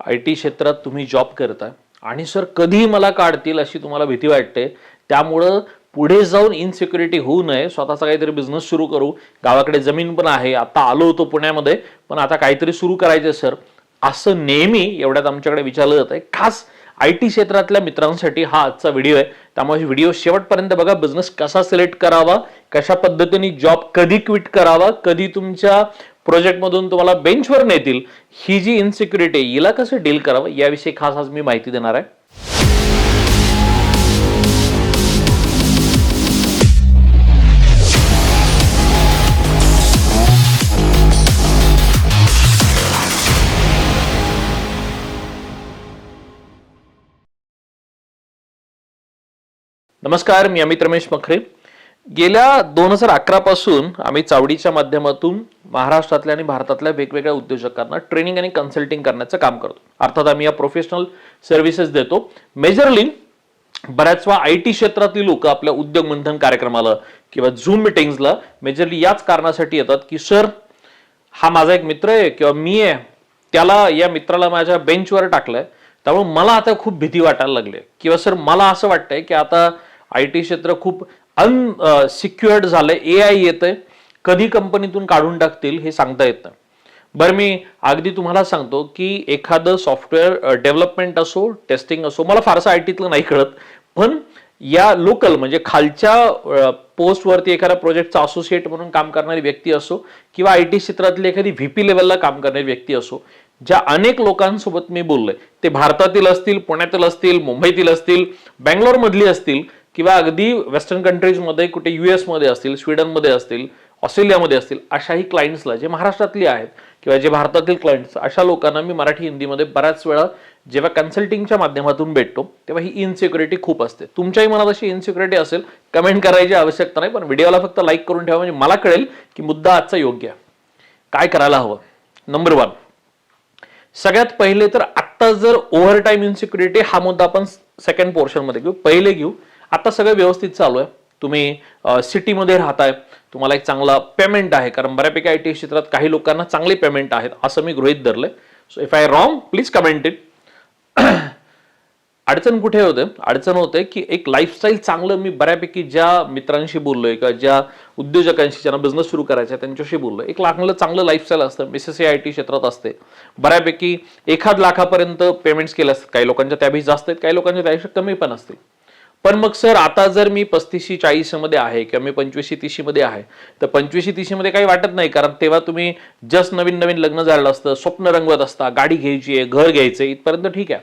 IT क्षेत्रात तुम्ही job करताय आणि सर कधी मला काढतील अशी तुम्हाला भीती वाटते, त्यामुळं पुढे जाऊन इनसिक्युरिटी होऊ नये, स्वतःचा काहीतरी बिझनेस सुरू करू, गावाकडे जमीन पण आहे, आता आलो होतो पुण्यामध्ये, पण आता काहीतरी सुरू करायचं सर, असं नेहमी एवढ्यात आमच्याकडे विचारलं जातंय. खास IT क्षेत्रातल्या मित्रांसाठी हा आजचा व्हिडिओ आहे. त्यामुळे व्हिडिओ शेवटपर्यंत बघा. बिझनेस कसा सिलेक्ट करावा, कशा पद्धतीने जॉब कधी क्विट करावा, कधी तुमच्या प्रोजेक्टमधून तुम्हाला बेंचवर नेतील, ही जी इनसिक्युरिटी हिला कसं डील करावं याविषयी खास आज मी माहिती देणार आहे. नमस्कार, मी अमित रमेश मखरे. गेल्या 2011 पासून आम्ही चावडीच्या माध्यमातून महाराष्ट्रातल्या आणि भारतातल्या वेगवेगळ्या उद्योजकांना ट्रेनिंग आणि कन्सल्टिंग करण्याचं काम करतो. अर्थात आम्ही या प्रोफेशनल सर्व्हिसेस देतो. मेजरली बऱ्याच वेळा IT क्षेत्रातील लोक आपल्या उद्योग मंथन कार्यक्रमाला किंवा झूम मिटिंग्सला मेजरली याच कारणासाठी येतात की सर, हा माझा एक मित्र आहे किंवा मी आहे, त्याला या मित्राला माझ्या बेंचवर टाकलंय, त्यामुळे मला आता खूप भीती वाटायला लागली, किंवा सर मला असं वाटतंय की आता IT क्षेत्र खूप अनसिक्युअर्ड झालंय, AI येतंय, कधी कंपनीतून काढून टाकतील हे सांगता येत नाही. बरं, मी अगदी तुम्हाला सांगतो की एखादं सॉफ्टवेअर डेव्हलपमेंट असो, टेस्टिंग असो, मला फारसं ITतलं नाही कळत, पण या लोकल म्हणजे खालच्या पोस्टवरती एखाद्या प्रोजेक्टचा असोसिएट म्हणून काम करणारी व्यक्ती असो किंवा IT क्षेत्रातली एखादी VP लेवलला काम करणारी व्यक्ती असो, ज्या अनेक लोकांसोबत मी बोललोय, ते भारतातील असतील, पुण्यातील असतील, मुंबईतील असतील, बँगलोर मधली असतील किंवा अगदी वेस्टर्न कंट्रीजमध्ये कुठे US मध्ये असतील, स्वीडनमध्ये असतील, ऑस्ट्रेलियामध्ये असतील, अशाही क्लायंट्सला जे महाराष्ट्रातली आहेत किंवा जे भारतातील क्लायंट्स, अशा लोकांना मी मराठी हिंदीमध्ये बऱ्याच वेळा जेव्हा कन्सल्टिंगच्या माध्यमातून भेटतो तेव्हा ही इनसिक्युरिटी खूप असते. तुमच्याही मनात अशी इनसिक्युरिटी असेल, कमेंट करायची आवश्यकता नाही, पण व्हिडिओला फक्त लाईक करून ठेवा, म्हणजे मला कळेल की मुद्दा आजचा योग्य आहे. काय करायला हवं? नंबर 1, सगळ्यात पहिले तर आता जर ओव्हरटाईम इनसिक्युरिटी हा मुद्दा आपण सेकंड पोर्शन मध्ये घेऊ, पहिले घेऊ. आता सगळं व्यवस्थित चालू आहे, तुम्ही सिटीमध्ये राहताय, तुम्हाला एक चांगला पेमेंट आहे, कारण बऱ्यापैकी IT क्षेत्रात काही लोकांना चांगले पेमेंट आहेत असं मी गृहीत धरलंय. So if I wrong please comment it. अडचण कुठे होते? अडचण होते की एक लाईफस्टाईल चांगलं, मी बऱ्यापैकी ज्या मित्रांशी बोललोय किंवा ज्या उद्योजकांशी ज्यांना बिझनेस सुरू करायचा आहे त्यांच्याशी बोललोय, एक चांगलं लाईफस्टाईल असतं. बिझनेस IT क्षेत्रात असते, बऱ्यापैकी 1 लाखापर्यंत पेमेंट्स केले असतात, काही लोकांच्या त्यापेक्षा जास्त आहेत, काही लोकांच्या त्यापेक्षा कमी पण असतील. पण मग सर आता जर मी 35-40 मध्ये आहे किंवा मी 25-30 मध्ये आहे, तर 25-30 मध्ये काही वाटत नाही, कारण तेव्हा तुम्ही जस्ट नवीन नवीन लग्न झालं असतं, स्वप्न रंगवत असता, गाडी घ्यायची आहे, घर घ्यायचंय, इथपर्यंत ठीक आहे.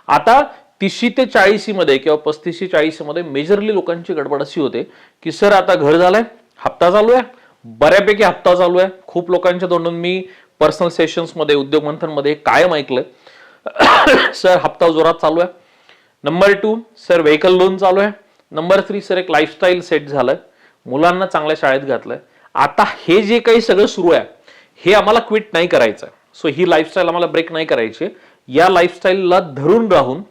आता 30 ते 40 मध्ये किंवा 35-40 मध्ये मेजरली लोकांची गडबड अशी होते की सर आता घर झालंय, हप्ता चालू आहे, बऱ्यापैकी हप्ता चालू आहे. खूप लोकांच्या तोंडून मी पर्सनल सेशन्स मध्ये, उद्योग मंथन मध्ये कायम ऐकलंय, सर हप्ता जोरात चालू आहे. नंबर 2, सर व्हेकल लोन चालू आहे. नंबर 3, सर एक लाईफस्टाईल सेट झालंय, मुलांना चांगल्या शाळेत घातलंय. आता हे जे काही सगळं सुरू आहे हे आम्हाला क्विट नाही करायचं. सो ही लाईफस्टाईल आम्हाला ब्रेक नाही करायची. या लाईफस्टाईलला धरून राहून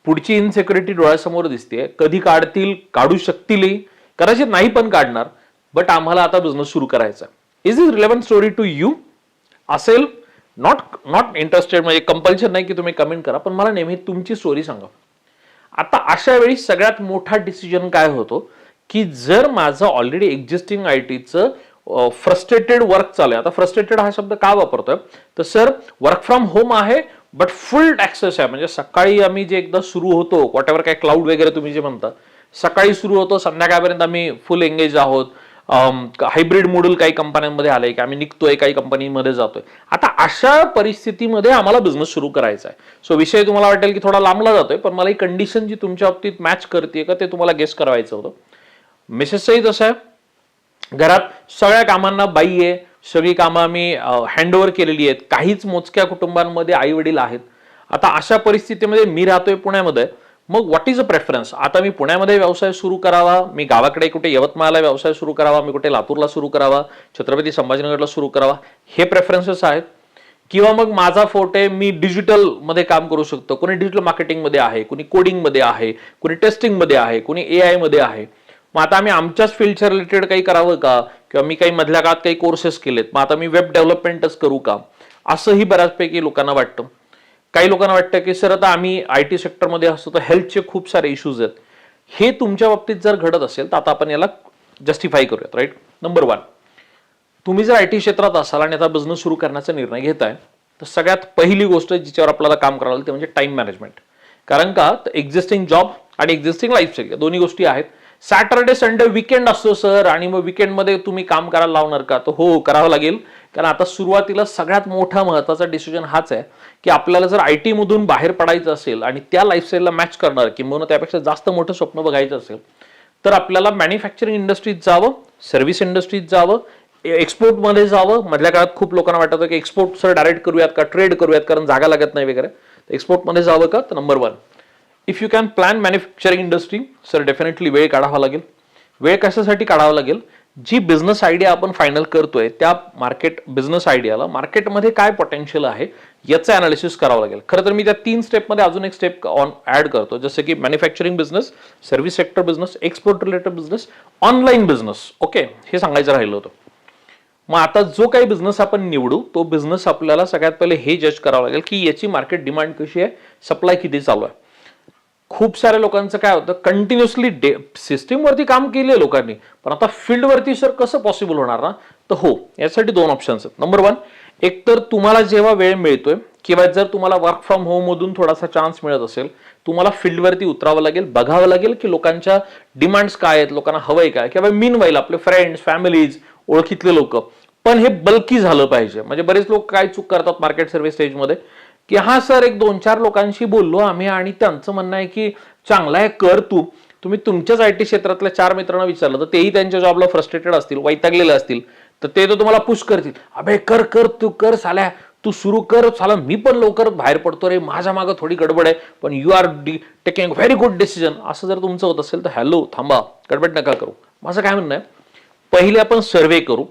पुढची इनसिक्युरिटी डोळ्यासमोर दिसते, कधी काढतील, काढू शकतीलही, कदाचित नाही पण काढणार, बट आम्हाला आता बिझनेस सुरू करायचा. Is it relevant story to you? असेल, नॉट इंटरेस्टेड, म्हणजे कंपल्शन नाही की तुम्ही कमेंट करा, पण मला नेहमी तुमची स्टोरी सांगा. आता अशा वेळी सगळ्यात मोठा डिसिजन काय होतो की जर माझं ऑलरेडी एक्झिस्टिंग ITचं फ्रस्ट्रेटेड वर्क चालू आहे. आता फ्रस्ट्रेटेड हा शब्द का वापरतोय, तर सर वर्क फ्रॉम होम आहे बट फुल ॲक्सेस आहे, म्हणजे सकाळी आम्ही जे एकदा सुरू होतो, वॉट एव्हर काय क्लाउड वगैरे तुम्ही जे म्हणता, सकाळी सुरू होतो, संध्याकाळपर्यंत आम्ही फुल एंगेज आहोत. हायब्रिड मॉडेल काही कंपन्यांमध्ये आलंय की आम्ही निघतोय, काही कंपनीमध्ये जातोय. आता अशा परिस्थितीमध्ये आम्हाला बिझनेस सुरू करायचा आहे. सो विषय तुम्हाला वाटेल की थोडा लांबला जातोय, पण मला ही कंडिशन जी तुमच्या बाबतीत मॅच करते का ते तुम्हाला गेस करायचं होतं. मेसेजही तसं आहे, घरात सगळ्या कामांना बाई आहे, सगळी कामं आम्ही हँडओव्हर केलेली आहेत, काहीच मोजक्या कुटुंबांमध्ये आई वडील आहेत. आता अशा परिस्थितीमध्ये मी राहतोय पुण्यामध्ये, मग व्हॉट इज अ प्रेफरन्स? आता मी पुण्यामध्ये व्यवसाय सुरू करावा, मी गावाकडे कुठे यवतमाळला व्यवसाय सुरू करावा, मी कुठे लातूरला सुरू करावा, छत्रपती संभाजीनगरला सुरू करावा, हे प्रेफरन्सेस आहेत. किंवा मग माझा फोटे, मी डिजिटल मध्ये काम करू शकतो, कोणी डिजिटल मार्केटिंग मध्ये आहे, कोणी कोडिंग मध्ये आहे, कोणी टेस्टिंग मध्ये आहे, कोणी AI मध्ये आहे. मग आता आम्ही आमच्याच फील्डच्या रिलेटेड काही करावं का, किंवा मी काही मधल्या काळात काही कोर्सेस केलेत, मग आता मी वेब डेव्हलपमेंटच करू का, असंही बऱ्याचपैकी लोकांना वाटतं. काही लोकांना वाटतं की सर आता आम्ही IT सेक्टरमध्ये असतो तर हेल्थचे खूप सारे इश्यूज आहेत. हे तुमच्या बाबतीत जर घडत असेल तर आता आपण याला जस्टिफाय करूयात. राईट. नंबर 1, तुम्ही जर IT क्षेत्रात असाल आणि आता बिझनेस सुरू करण्याचा निर्णय घेताय तर सगळ्यात पहिली गोष्ट जिच्यावर आपल्याला काम करावं लागेल ते म्हणजे टाइम मॅनेजमेंट. कारण का एक्झिस्टिंग जॉब आणि एक्झिस्टिंग लाईफस्टाईल दोन्ही गोष्टी आहेत. सॅटर्डे संडे वीकेंड असतो सर आणि मग वीकेंडमध्ये तुम्ही काम करायला लावणार का? तर हो, करावं लागेल. कारण आता सुरुवातीला सगळ्यात मोठा महत्वाचा डिसिजन हाच आहे की आपल्याला जर IT मधून बाहेर पडायचं असेल आणि त्या लाईफस्टाईलला मॅच करणार किंवा त्यापेक्षा जास्त मोठं स्वप्न बघायचं असेल तर आपल्याला मॅन्युफॅक्चरिंग इंडस्ट्रीत जावं, सर्व्हिस इंडस्ट्रीत जावं, एक्सपोर्टमध्ये जावं. मधल्या काळात खूप लोकांना वाटतं की एक्सपोर्ट सर डायरेक्ट करूयात का, ट्रेड करूयात कारण जागा लागत नाही वगैरे. एक्सपोर्टमध्ये जावं का? तर number 1, if you can plan manufacturing industry sir definitely वेळ काढावा लागेल. वेळ कशासाठी काढावा लागेल? जी बिझनेस आयडिया आपण फायनल करतोय त्या बिझनेस आयडियाला मार्केटमध्ये काय पोटेन्शियल आहे याचं अनालिसिस करावं लागेल. खरं तर मी त्या 3 स्टेपमध्ये अजून एक स्टेप ऍड करतो, जसं की manufacturing business, service sector business, export related business, online business. Okay, हे सांगायचं राहिलं होतं. मग आता जो काही बिझनेस आपण निवडू तो बिझनेस आपल्याला सगळ्यात पहिले हे जज करावं लागेल की याची मार्केट डिमांड कशी आहे, सप्लाय किती चालू आहे. खूप साऱ्या लोकांचं काय होतं, कंटिन्युअसली सिस्टीमवरती काम केले लोकांनी, पण आता फील्डवरती सर कसं पॉसिबल होणार ना? तर हो, यासाठी 2 ऑप्शन्स आहेत. नंबर 1, एक तर तुम्हाला जेव्हा वेळ मिळतोय किंवा जर तुम्हाला वर्क फ्रॉम होम मधून थोडासा चान्स मिळत असेल, तुम्हाला फील्डवरती उतरावं लागेल, बघावं लागेल की लोकांच्या डिमांड्स काय आहेत, लोकांना हवंय काय, किंवा मीन वाईल आपले फ्रेंड्स, फॅमिलीज, ओळखीतले लोक. पण हे बल्की झालं पाहिजे. म्हणजे बरेच लोक काय चूक करतात मार्केट सर्व्हिस स्टेजमध्ये की हा सर एक 2-4 लोकांशी बोललो आम्ही आणि त्यांचं म्हणणं आहे की चांगला आहे कर तू. तुम्ही तुमच्याच IT क्षेत्रातल्या 4 मित्रांना विचारलं तर तेही त्यांच्या जॉबला फ्रस्ट्रेटेड असतील, वैतागलेले असतील, तर ते तर तुम्हाला पुश करतील, अबे कर कर तू कर साल्या, तू सुरू कर साला, मी पण लवकर बाहेर पडतो रे, माझ्या मागं थोडी गडबड आहे पण you are taking very good decision. असं जर तुमचं होत असेल तर हॅलो थांबा, गडबड नका करू. माझं काय म्हणणं आहे, पहिले आपण सर्व्हे करू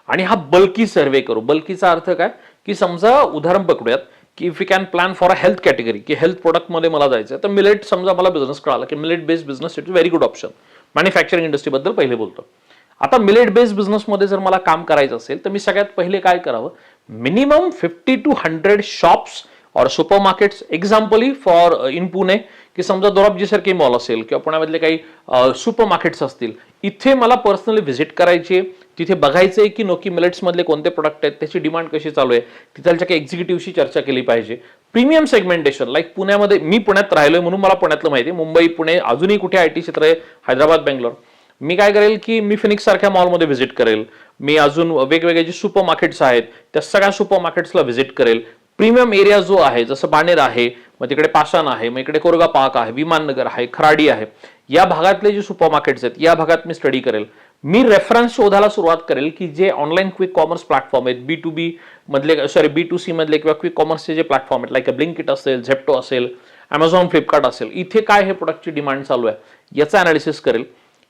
आणि हा बल्की सर्व्हे करू. बल्कीचा अर्थ काय की समजा उदाहरण पकडूयात की if you can plan for a health category की हेल्थ प्रोडक्टमध्ये मला जायचं आहे तर मिलेट, समजा मला बिझनेस कळाला की millet based business it is very good option. Manufacturing इंडस्ट्रीबद्दल पहिले बोलतो. आता मिलेट बेस्ड बिझनेसमध्ये जर मला काम करायचं असेल तर मी सगळ्यात पहिले काय करावं, मिनिमम 50 to 100 शॉप्स और super markets. Example for in Pune की समजा दोराबजी सारखी मॉल असेल किंवा पुण्यामधले काही सुपर मार्केट्स असतील, इथे मला पर्सनली व्हिजिट करायची, तिथे बघायचंय की नोकी मिलेट्स मधले कोणते प्रोडक्ट आहेत, त्याची डिमांड कशी चालू आहे, तिथलच्या काही एक्झिक्युटिव्हशी चर्चा केली पाहिजे. प्रीमियम सेगमेंटेशन लाईक पुण्यामध्ये, मी पुण्यात राहिलोय म्हणून मला पुण्यातलं माहिती आहे, मुंबई पुणे अजूनही कुठे IT क्षेत्र आहे, हैदराबाद बेंगलोर, मी काय करेल की मी फिनिक्स सारख्या मॉलमध्ये व्हिजिट करेल. मी अजून वेगवेगळे जे सुपर मार्केट्स आहेत त्या सगळ्या सुपर मार्केट्सला व्हिजिट करेल. प्रीमियम एरिया जो आहे जसं बाणेर आहे, मग तिकडे पाषाण आहे, मग इकडे कोरगा पार्क आहे, विमाननगर आहे, खराडी आहे, या भागातले जे सुपर मार्केट्स आहेत या भागात मी स्टडी करेल. मी रेफरन्स शोधायला सुरुवात करेल की जे ऑनलाईन क्विक कॉमर्स प्लॅटफॉर्म आहेत, B2B मधले B2C मधले किंवा क्विक कॉमर्सचे जे प्लॅटफॉर्म आहेत, लाईक ब्लिंकिट असेल, झेप्टो असेल, अमेझॉन, फ्लिपकार्ट असेल, इथे काय हे प्रोडक्टची डिमांड चालू आहे याचं अनालिसिस करेल.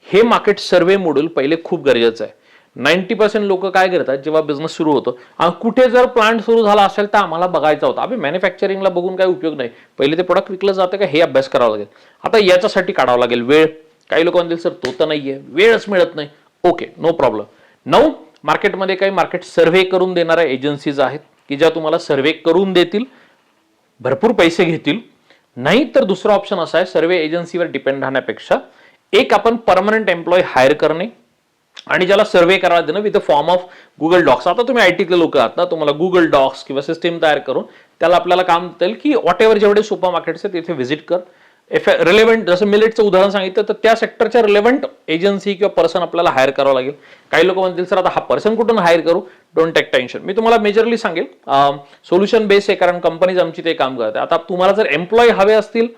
हे मार्केट सर्व्हे मॉड्यूल पहिले खूप गरजेचं आहे. 90% लोक काय करतात जेव्हा बिझनेस सुरू होतो, कुठे जर प्लांट सुरू झाला असेल तर आम्हाला बघायचा होता. अभि मॅन्युफॅक्चरिंगला बघून काय उपयोग नाही, पहिले ते प्रोडक्ट विकलं जातं का हे अभ्यास करावा लागेल. आता याच्यासाठी काढावा लागेल वेळ. काही लोक म्हणतील सर तो तर नाहीये, वेळच मिळत नाही. Okay, no problem. 9, मार्केटमध्ये काही मार्केट सर्व्हे करून देणाऱ्या एजन्सीज आहेत की ज्या तुम्हाला सर्व्हे करून देतील, भरपूर पैसे घेतील. नाही तर दुसरा ऑप्शन असा आहे, सर्व्हे एजन्सीवर डिपेंड राहण्यापेक्षा एक आपण परमनंट एम्प्लॉय हायर करणे आणि ज्याला सर्व्हे करायला देणं with the form of Google Docs. आता तुम्ही ITतले लोक आहात ना, तुम्हाला गुगल डॉक्स किंवा सिस्टीम तयार करून त्याला आपल्याला काम देईल की वॉट एव्हर जेवढे सुपर मार्केट्स आहेत तिथे व्हिजिट कर. रिलेव्हंट, जसं मिलेटचं उदाहरण सांगितलं तर त्या सेक्टरच्या रिलेव्हंट एजन्सी किंवा पर्सन आपल्याला हायर करावं लागेल. काही लोक म्हणतील सर आता हा पर्सन कुठून हायर करू, डोंट टेक टेन्शन. मी तुम्हाला मेजरली सांगेल सोल्युशन बेस आहे, कारण कंपनीज आमची ते काम करते. आता तुम्हाला जर एम्प्लॉय हवे असतील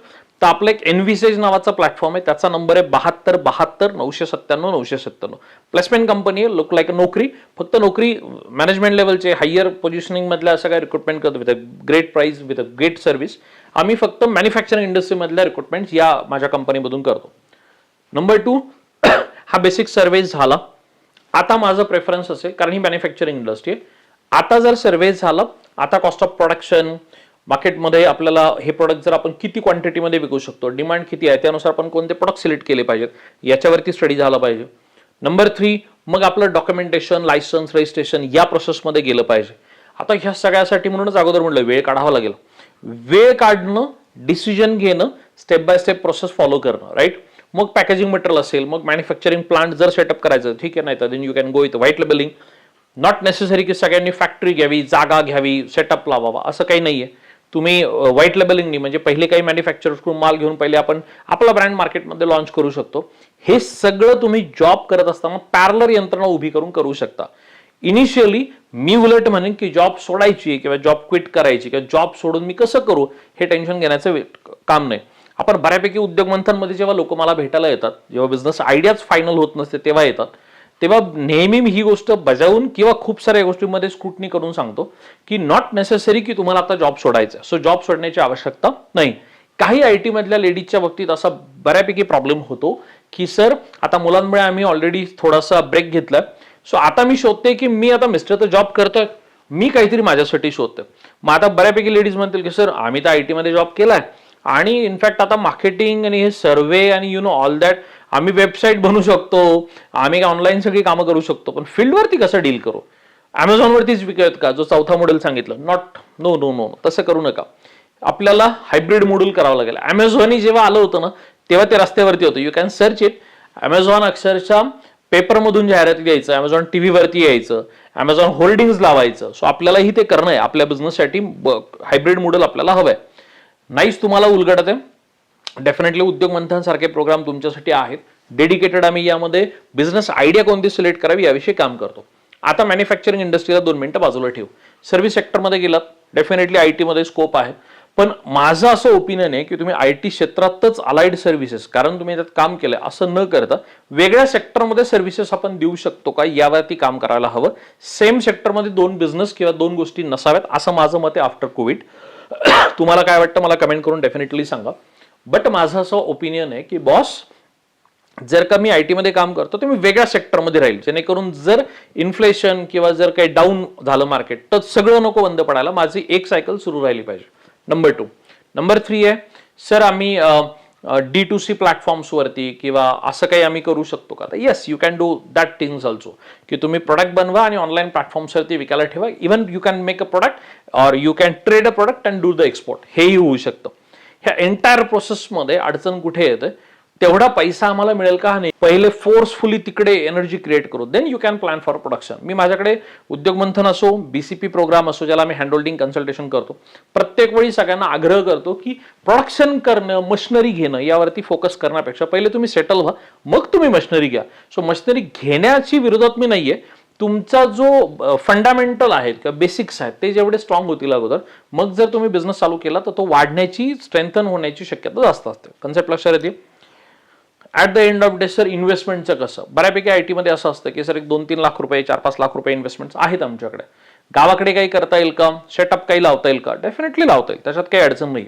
तर आपलं एक एनव्हिसेज नावाचा प्लॅटफॉर्म आहे, त्याचा नंबर आहे 7272-997-997. प्लेसमेंट कंपनी आहे, लुक लाईक अ नोकरी. फक्त नोकरी मॅनेजमेंट लेवलचे हायर पोझिशनिंग मधल्या असं काय रिक्रुटमेंट करतो with a great price, with a great service. आम्ही फक्त मॅन्युफॅक्चरिंग इंडस्ट्री मधल्या रिक्रुटमेंट या माझ्या कंपनीमधून करतो. नंबर 2, हा बेसिक सर्व्हे झाला. आता माझं प्रेफरन्स असेल, कारण ही मॅन्युफॅक्चरिंग इंडस्ट्री आहे, आता जर सर्व्हे झाला, आता कॉस्ट ऑफ प्रोडक्शन, मार्केटमध्ये आपल्याला हे प्रोडक्ट जर आपण किती क्वांटिटीमध्ये विकू शकतो, डिमांड किती आहे, त्यानुसार आपण कोणते प्रोडक्ट सिलेक्ट केले पाहिजेत याच्यावरती स्टडी झाला पाहिजे. नंबर 3, मग आपलं डॉक्युमेंटेशन, लायसन्स, रजिस्ट्रेशन या प्रोसेसमध्ये गेलं पाहिजे. आता ह्या सगळ्यासाठी म्हणूनच अगोदर म्हटलं वेळ काढावा लागेल. वेळ काढणं, डिसिजन घेणं, step by step process follow करणं, राईट. मग पॅकेजिंग मटेरियल असेल, मग मॅन्युफॅक्चरिंग प्लांट जर सेटअप करायचं ठीक आहे, नाही तर then you can go with white labelling. Not necessary की सगळ्यांनी फॅक्टरी घ्यावी, जागा घ्यावी, सेटअप लावावा, असं काही नाहीये. तुम्ही व्हाईट लेबलिंगनी म्हणजे पहिले काही मॅन्युफॅक्चरर्सकडून माल घेऊन पहिले आपण आपला ब्रँड मार्केटमध्ये लॉन्च करू शकतो. हे सगळं तुम्ही जॉब करत असताना पॅरलर यंत्रणा उभी करून करू शकता. इनिशियली मी उलट म्हणेन की जॉब सोडायची किंवा जॉब क्विट करायची किंवा जॉब सोडून मी कसं करू हे टेन्शन घेण्याचं काम नाही. आपण बऱ्यापैकी उद्योग मंथनमध्ये जेव्हा लोक मला भेटायला येतात, जेव्हा बिझनेस आयडियाच फायनल होत नसते तेव्हा येतात, तेव्हा नेहमी मी ही गोष्ट बजावून किंवा खूप साऱ्या गोष्टींमध्ये स्क्रुटनी करून सांगतो की नॉट नेसेसरी की तुम्हाला आता जॉब सोडायचा, सो जॉब सोडण्याची आवश्यकता नाही. काही आयटी मधल्या लेडीजच्या बाबतीत असा बऱ्यापैकी प्रॉब्लेम होतो की सर आता मुलांमुळे आम्ही ऑलरेडी थोडासा ब्रेक घेतलाय, सो आता मी शोधते की मी आता मिस्टर तर जॉब करतोय, मी काहीतरी माझ्यासाठी शोधतोय. मग आता बऱ्यापैकी लेडीज म्हणतील की सर आम्ही तर आयटी मध्ये जॉब केलाय आणि इनफॅक्ट आता मार्केटिंग आणि हे सर्वे आणि यु नो ऑल दॅट आम्ही वेबसाईट बनवू शकतो, आम्ही ऑनलाईन सगळी कामं करू शकतो, पण फील्डवरती कसं डील करू, अमेझॉनवरतीच विकत का, जो चौथा मॉडेल सांगितलं. नॉट, नो नो नो, तसं करू नका. आपल्याला हायब्रिड मॉड्यूल करावं लागेल. अमेझॉन जेव्हा आलं होतं ना तेव्हा ते रस्त्यावरती होतं, you can search it. Amazon अक्षरशः पेपरमधून जाहिराती द्यायचं, अमेझॉन टीव्हीवरती यायचं, अमेझॉन होल्डिंग्स लावायचं. सो आपल्यालाही ते करणं आहे. आपल्या बिझनेससाठी हायब्रिड मॉडेल आपल्याला हवंय. नाहीच तुम्हाला उलगडत आहे, डेफिनेटली उद्योग मंथन सारखे प्रोग्राम तुमच्यासाठी आहेत. डेडिकेटेड आम्ही यामध्ये बिझनेस आयडिया कोणती सिलेक्ट करावी याविषयी काम करतो. आता मॅन्युफॅक्चरिंग इंडस्ट्रीला 2 मिनिटं बाजूला ठेवू. सर्व्हिस सेक्टरमध्ये गेलात, डेफिनेटली आयटी मध्ये स्कोप आहे. पण माझं असं ओपिनियन आहे की तुम्ही आयटी क्षेत्रातच अलाइड सर्व्हिसेस, कारण तुम्ही त्यात काम केलंय असं न करता वेगळ्या सेक्टरमध्ये सर्व्हिसेस आपण देऊ शकतो का यावरती काम करायला हवं. सेम सेक्टरमध्ये 2 बिझनेस किंवा 2 गोष्टी नसाव्यात असं माझं मत आहे आफ्टर कोविड. तुम्हाला काय वाटतं मला कमेंट करून डेफिनेटली सांगा. बट माझं असं ओपिनियन आहे की बॉस जर का मी आयटी मध्ये काम करतो तर मी वेगळ्या सेक्टरमध्ये राहील, जेणेकरून जर इन्फ्लेशन किंवा जर काही डाऊन झालं मार्केट तर सगळं नको बंद पडायला, माझी एक सायकल सुरू राहिली पाहिजे. नंबर 2. नंबर 3 आहे सर आम्ही D2C प्लॅटफॉर्म्सवरती किंवा असं काही आम्ही करू शकतो का. Yes, you can do that things also, की तुम्ही प्रोडक्ट बनवा आणि ऑनलाईन प्लॅटफॉर्म्सवरती विकायला ठेवा. Even you can make a product or you can trade a product and do the export, हेही होऊ शकतं. ह्या एंटायर प्रोसेसमध्ये अडचण कुठे येते, तेवढा पैसा आम्हाला मिळेल का नाही, पहिले फोर्सफुली तिकडे एनर्जी क्रिएट करू, then you can plan for production. मी माझ्याकडे उद्योग मंथन असो, बीसीपी प्रोग्राम असो, ज्याला मी हँड होल्डिंग कन्सल्टेशन करतो, प्रत्येक वेळी सगळ्यांना आग्रह करतो की प्रोडक्शन करणं, मशिनरी घेणं यावरती फोकस करण्यापेक्षा पहिले तुम्ही सेटल व्हा, मग तुम्ही मशिनरी घ्या. सो मशिनरी घेण्याची विरोधात मी नाहीये. तुमचा जो फंडामेंटल आहेत किंवा बेसिक्स आहेत ते जेवढे स्ट्रॉंग होतील अगोदर, मग जर तुम्ही बिझनेस चालू केला तर तो वाढण्याची, स्ट्रेंथन होण्याची शक्यता जास्त असते. कन्सेप्ट लक्षात येते. At the end of day sir इन्व्हेस्टमेंटचं कसं, बऱ्यापैकी आयटी मध्ये असं असतं की सर 2-3 लाख रुपये, 4-5 लाख रुपये इन्व्हेस्टमेंट आहेत आमच्याकडे, गावाकडे काही करता येईल का, सेटअप काही लावता येईल का, डेफिनेटली लावता येईल, त्याच्यात काही अडचण नाही.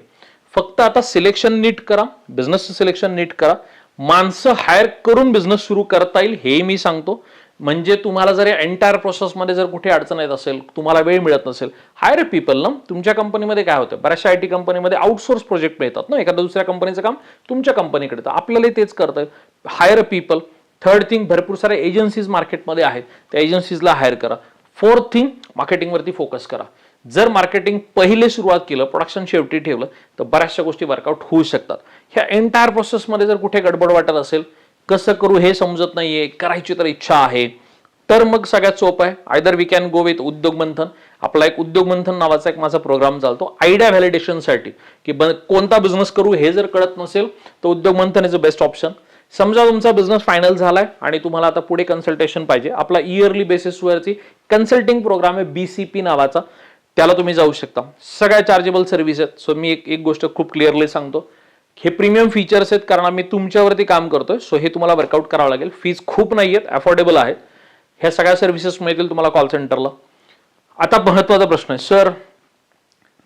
फक्त आता सिलेक्शन नीट करा, बिझनेसचं सिलेक्शन नीट करा, माणसं हायर करून बिझनेस सुरू करता येईल हे मी सांगतो. म्हणजे तुम्हाला जर एंटायर प्रोसेसमध्ये जर कुठे अडचण येत असेल, तुम्हाला वेळ मिळत नसेल, हायर पीपल ना. तुमच्या कंपनीमध्ये काय होतं, बऱ्याचशा आयटी कंपनीमध्ये आउटसोर्स प्रोजेक्ट मिळतात ना, एखाद्या दुसऱ्या कंपनीचं काम तुमच्या कंपनीकडे, तर आपल्याला तेच करतं, हायर पीपल. थर्ड थिंग, भरपूर साऱ्या एजन्सीज मार्केटमध्ये आहेत, त्या एजन्सीजला हायर करा. फोर्थ थिंग, मार्केटिंगवरती फोकस करा. जर मार्केटिंग पहिले सुरुवात केलं, प्रोडक्शन शेवटी ठेवलं, तर बऱ्याचशा गोष्टी वर्कआउट होऊ शकतात. ह्या एंटायर प्रोसेसमध्ये जर कुठे गडबड वाटत असेल, कसं करू हे समजत नाहीये, करायची तर इच्छा आहे, तर मग सगळ्यात सोपं आहे, either we can go with Udyog Manthan. आपला एक उद्योग मंथन नावाचा एक माझा प्रोग्राम चालतो आयडिया व्हॅलिडेशनसाठी, की कोणता बिझनेस करू हे जर कळत नसेल तर उद्योग मंथन इज अ बेस्ट ऑप्शन. समजा तुमचा बिझनेस फायनल झालाय आणि तुम्हाला आता पुढे कन्सल्टेशन पाहिजे, आपला इयरली बेसिसवरती कन्सल्टिंग प्रोग्राम आहे बीसीपी नावाचा, त्याला तुम्ही जाऊ शकता. सगळ्या चार्जेबल सर्व्हिस आहेत. सो मी एक गोष्ट खूप क्लिअरली सांगतो, हे प्रीमियम फीचर्स आहेत कारण आम्ही तुमच्यावरती काम करतोय, सो हे तुम्हाला वर्कआउट करावं लागेल. फीज खूप नाही आहेत, अफोर्डेबल आहेत. ह्या सगळ्या सर्व्हिसेस मिळतील तुम्हाला कॉल सेंटरला. आता महत्वाचा प्रश्न आहे, सर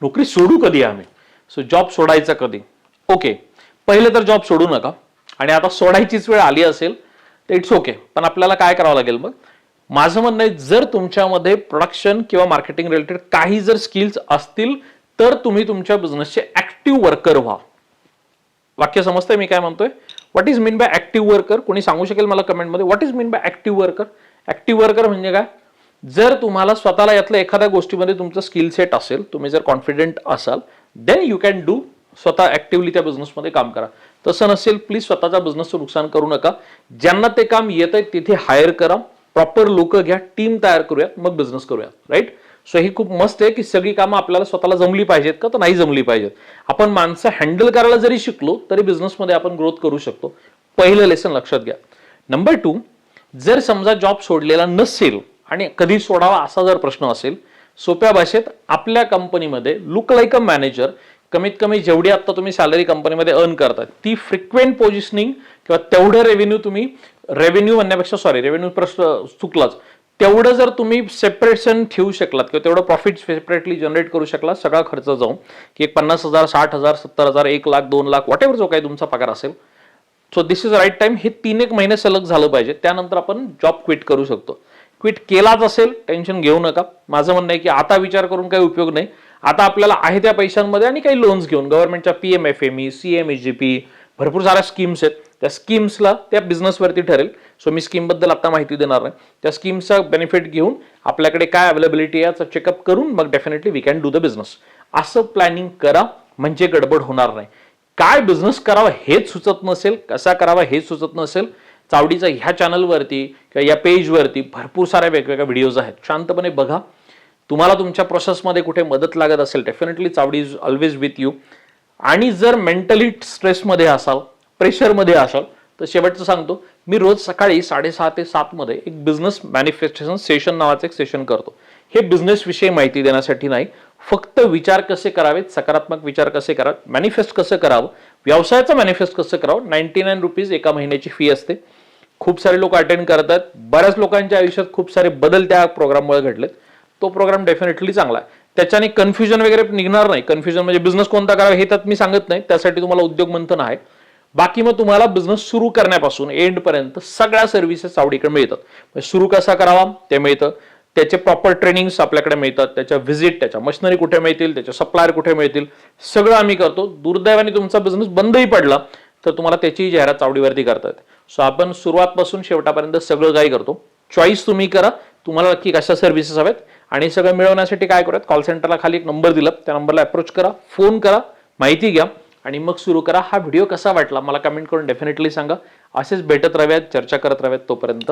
नोकरी सोडू कधी आम्ही, सो जॉब सोडायचा कधी. ओके, पहिले तर जॉब सोडू नका, आणि आता सोडायचीच वेळ आली असेल तर इट्स ओके, पण आपल्याला काय करावं लागेल मग. माझं म्हणणं आहे, जर तुमच्यामध्ये प्रोडक्शन किंवा मार्केटिंग रिलेटेड काही जर स्किल्स असतील तर तुम्ही तुमच्या बिझनेसचे ऍक्टिव्ह वर्कर व्हा. वाक्य समजतंय मी काय म्हणतोय. What is mean by active worker, कोणी सांगू शकेल मला कमेंटमध्ये, what is mean by active worker. Active worker म्हणजे काय, जर तुम्हाला स्वतःला यातल्या एखाद्या गोष्टीमध्ये तुमचं स्किल सेट असेल, तुम्ही जर कॉन्फिडेंट असाल, देन यू कॅन डू, स्वतः ऍक्टिव्हली त्या बिझनेसमध्ये काम करा. तसं नसेल प्लीज स्वतःच्या बिझनेसचं नुकसान करू नका. ज्यांना ते काम येत आहे तिथे हायर करा, प्रॉपर लोक घ्या, टीम तयार करूयात, मग बिझनेस करूयात. राईट. सो ही खूप मस्त आहे की सगळी कामं आपल्याला स्वतःला जमली पाहिजेत का, तर नाही जमली पाहिजेत. आपण माणसं हँडल करायला जरी शिकलो तरी बिझनेसमध्ये आपण ग्रोथ करू शकतो. पहिलं लेसन लक्षात घ्या. नंबर 2, जर समजा जॉब सोडलेला नसेल आणि कधी सोडावा असा जर प्रश्न असेल, सोप्या भाषेत आपल्या कंपनीमध्ये लुक लाईक अ मॅनेजर, कमीत कमी जेवढी आता तुम्ही सॅलरी कंपनीमध्ये अर्न करता ती फ्रिक्वेंट पोझिशनिंग किंवा तेवढं रेव्हेन्यू तुम्ही, रेव्हेन्यू म्हणण्यापेक्षा सॉरी रेव्हेन्यू प्रश्न चुकलाच, तेवढं जर तुम्ही सेपरेशन ठेवू शकलात किंवा तेवढं प्रॉफिट सेपरेटली जनरेट करू शकलात सगळा खर्च जाऊन, की 50,000, 60,000, 70,000, 1,00,000, 2,00,000 वॉट एव्हर जो काही तुमचा पगार असेल, so this is right time. हे 3-1 महिने सलग झालं पाहिजे, त्यानंतर आपण जॉब क्विट करू शकतो. क्विट केलाच असेल टेन्शन घेऊ नका. माझं म्हणणं आहे की आता विचार करून काही उपयोग नाही. आता आपल्याला आहे त्या पैशांमध्ये आणि काही लोन्स घेऊन गव्हर्नमेंटच्या PMFME, CMHGP भरपूर साऱ्या स्कीम्स आहेत, त्या स्कीम्सला त्या बिझनेसवरती ठरेल. सो मी स्कीम बद्दल आता माहिती देणार नाही. त्या स्कीमचा बेनिफिट घेऊन आपल्याकडे काय अवेलेबिलिटी आहे याचा चेकअप करून मग definitely we can do the business. असं प्लॅनिंग करा म्हणजे गडबड होणार नाही. काय बिझनेस करावा हेच सुचत नसेल, कसा करावा हेच सुचत नसेल, चावडीचा ह्या चॅनलवरती किंवा या पेजवरती भरपूर साऱ्या वेगवेगळ्या व्हिडिओज आहेत, शांतपणे बघा. तुम्हाला तुमच्या प्रोसेसमध्ये कुठे मदत लागत असेल definitely Chavadi is always with you. आणि जर मेंटली स्ट्रेसमध्ये असाल, प्रेशरमध्ये असाल, तर शेवटचं सांगतो, मी रोज सकाळी 6:30 ते 7 मध्ये एक बिझनेस मॅनिफेस्टेशन सेशन नावाचं एक सेशन करतो. हे बिझनेस विषयी माहिती देण्यासाठी नाही, फक्त विचार कसे करावेत, सकारात्मक विचार कसे करावेत, मॅनिफेस्ट कसं करावं, व्यवसायाचं मॅनिफेस्ट कसं करावं. 99 रुपीज एका महिन्याची फी असते. खूप सारे लोक अटेंड करतात. बऱ्याच लोकांच्या आयुष्यात खूप सारे बदल त्या प्रोग्राममुळे घडलेत. तो प्रोग्राम डेफिनेटली चांगला आहे. त्याच्याने कन्फ्युजन वगैरे निघणार नाही. कन्फ्युजन म्हणजे बिझनेस कोणता करावा हे तर मी सांगत नाही, त्यासाठी तुम्हाला उद्योग मंथन आहे. बाकी मग तुम्हाला बिझनेस सुरू करण्यापासून एंड पर्यंत सगळ्या सर्व्हिसेस चावडीकडे मिळतात. सुरू कसा करावा ते मिळतं, त्याचे प्रॉपर ट्रेनिंग्स आपल्याकडे मिळतात, त्याच्या व्हिजिट, त्याच्या मशिनरी कुठे मिळतील, त्याचे सप्लायर कुठे मिळतील, सगळं आम्ही करतो. दुर्दैवाने तुमचा बिझनेस बंदही पडला तर तुम्हाला त्याची जाहिरात चावडीवरती करता येते. सो आपण सुरुवातपासून शेवटापर्यंत सगळं काही करतो. चॉईस तुम्ही करा, तुम्हाला नक्की कशा सर्व्हिसेस हव्यात आणि सगळं मिळवण्यासाठी काय करूयात, कॉल सेंटरला खाली एक नंबर दिला, त्या नंबरला अप्रोच करा, फोन करा, माहिती घ्या आणि मग सुरू करा. हा व्हिडिओ कसा वाटला मला कमेंट करून डेफिनेटली सांगा. असेच भेटत राहूयात, चर्चा करत राहूयात. तोपर्यंत